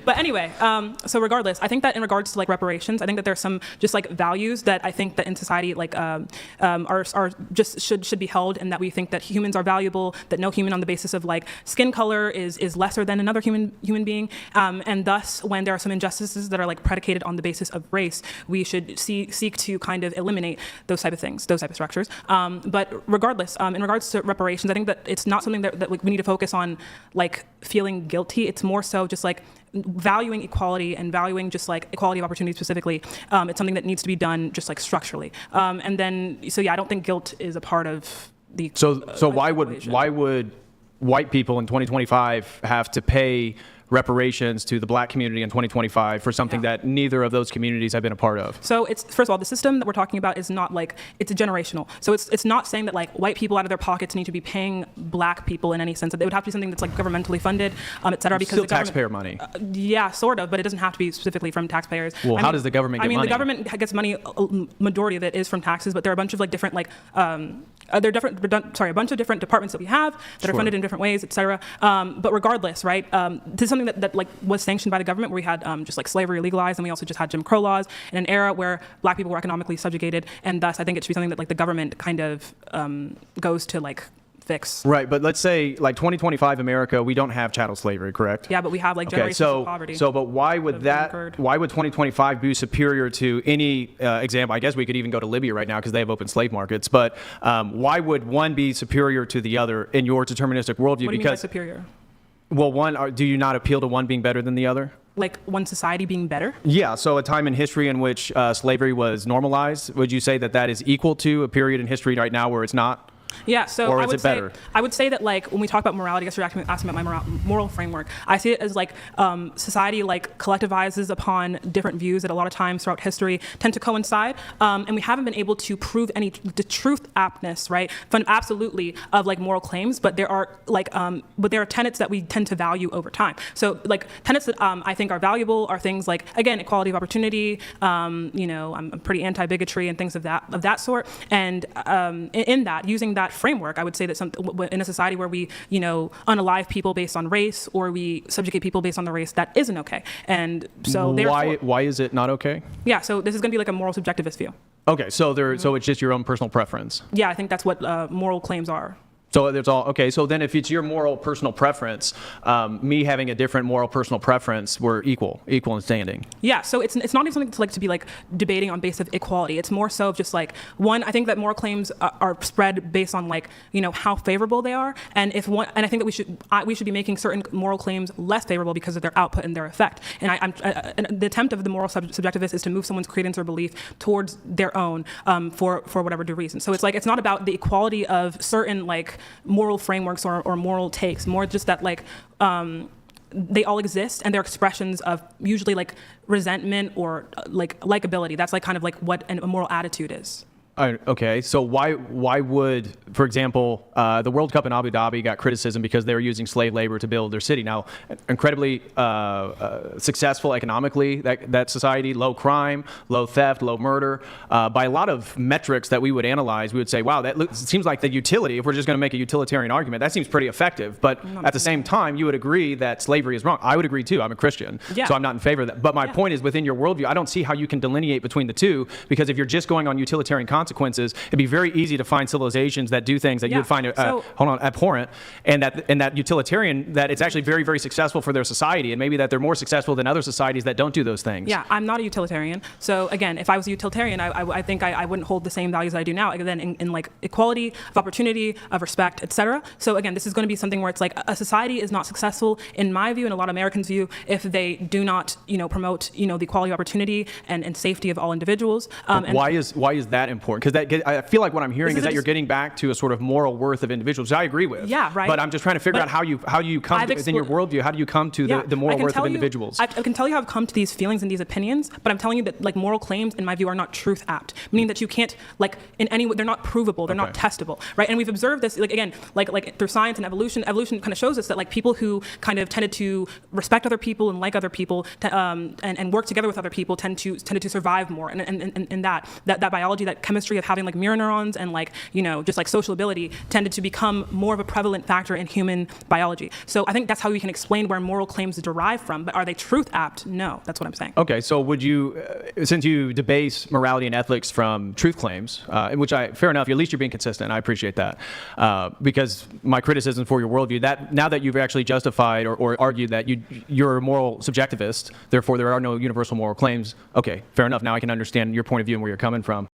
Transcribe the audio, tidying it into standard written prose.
But anyway, so regardless, I think that in regards to like reparations, I think that there's some just like values that I think that in society like are just should be held, and that we think that humans are valuable, that no human on the basis of like skin color is lesser than another human being, and thus when there are some injustices that are like predicated on the basis of race, we should seek to kind of eliminate those type of things, those type of structures. But regardless, in regards to reparations, I think that it's not something that like, we need to focus on like feeling guilty. It's more so just like valuing equality and valuing just like equality of opportunity specifically. It's something that needs to be done just like structurally. And then, so yeah, I don't think guilt is a part of the So why would white people in 2025 have to pay reparations to the black community in 2025 for something that neither of those communities have been a part of? So it's, first of all, the system that we're talking about is not like, it's a generational. So it's not saying that like white people out of their pockets need to be paying black people in any sense. That it would have to be something that's like governmentally funded, et cetera. Because still taxpayer money. Yeah, sort of, but it doesn't have to be specifically from taxpayers. Well, how does the government get money? The government gets money, majority of it is from taxes, but there are a bunch of like different like, a bunch of different departments that we have that are funded in different ways, et cetera. But regardless, right, this is something that like was sanctioned by the government, where we had just like slavery legalized, and we also just had Jim Crow laws in an era where black people were economically subjugated, and thus I think it should be something that like the government kind of goes to like fix. Right, but let's say like 2025 America, we don't have chattel slavery, correct? Yeah, but we have like generations of poverty. So, but why would 2025 be superior to any example? I guess we could even go to Libya right now because they have open slave markets. But why would one be superior to the other in your deterministic worldview? What do you mean by superior? Well, do you not appeal to one being better than the other? Like one society being better? Yeah, so a time in history in which slavery was normalized, would you say that that is equal to a period in history right now where it's not? Yeah, so or is it better? I would say that like when we talk about morality, I guess you're asking about my moral framework. I see it as like society like collectivizes upon different views that a lot of times throughout history tend to coincide, and we haven't been able to prove the truth aptness, right, absolutely of like moral claims. But there are like but there are tenets that we tend to value over time. So like tenets that I think are valuable are things like, again, equality of opportunity. I'm pretty anti-bigotry and things of that sort. And in that, using that framework, I would say that in a society where we, unalive people based on race, or we subjugate people based on the race, that isn't okay. And so why is it not okay? Yeah, so this is going to be like a moral subjectivist view. Okay, so so it's just your own personal preference. Yeah, I think that's what moral claims are. So there's okay. So then, if it's your moral personal preference, me having a different moral personal preference, we're equal in standing. Yeah. So it's not even something to be like debating on basis of equality. It's more so of just like, one, I think that moral claims are spread based on like how favorable they are, and I think that we should be making certain moral claims less favorable because of their output and their effect. And the attempt of the moral subjectivist is to move someone's credence or belief towards their own for whatever due reason. So it's like it's not about the equality of certain like moral frameworks or moral takes, more just that like they all exist, and they're expressions of usually like resentment or like likability. That's like kind of like what a moral attitude is. Okay, so why would, for example, the World Cup in Abu Dhabi got criticism because they were using slave labor to build their city? Now, incredibly successful economically, that society, low crime, low theft, low murder. By a lot of metrics that we would analyze, we would say, wow, seems like the utility, if we're just going to make a utilitarian argument, that seems pretty effective. But at the same time, you would agree that slavery is wrong. I would agree too. I'm a Christian, so I'm not in favor of that. But my point is, within your worldview, I don't see how you can delineate between the two, because if you're just going on utilitarian consequences, it'd be very easy to find civilizations that do things that you would find abhorrent, and that utilitarian, that it's actually very, very successful for their society, and maybe that they're more successful than other societies that don't do those things. Yeah, I'm not a utilitarian. So again, if I was a utilitarian, I think I wouldn't hold the same values that I do now. Again, in like equality of opportunity, of respect, etc. So again, this is going to be something where it's like a society is not successful, in my view, and a lot of Americans' view, if they do not promote the equality of opportunity and safety of all individuals. Why is that important? Because I feel like what I'm hearing is that you're getting back to a sort of moral worth of individuals, which I agree with. Yeah, right. But I'm just trying to figure out how you come within your worldview. How do you come to the moral worth of individuals? I can tell you how I've come to these feelings and these opinions, but I'm telling you that like moral claims, in my view, are not truth apt, meaning that you can't like in any way, they're not provable, they're not testable, right? And we've observed this like again, like through science and evolution kind of shows us that like people who kind of tended to respect other people and like other people and work together with other people tended to survive more, and that biology, that chemistry history of having like mirror neurons and like, you know, just like social ability tended to become more of a prevalent factor in human biology. So I think that's how we can explain where moral claims derive from. But are they truth apt? No, that's what I'm saying. Okay, so would you, since you debase morality and ethics from truth claims, in which fair enough, at least you're being consistent. I appreciate that. Because my criticism for your worldview, that now that you've actually justified or argued that you're a moral subjectivist, therefore there are no universal moral claims. Okay, fair enough. Now I can understand your point of view and where you're coming from.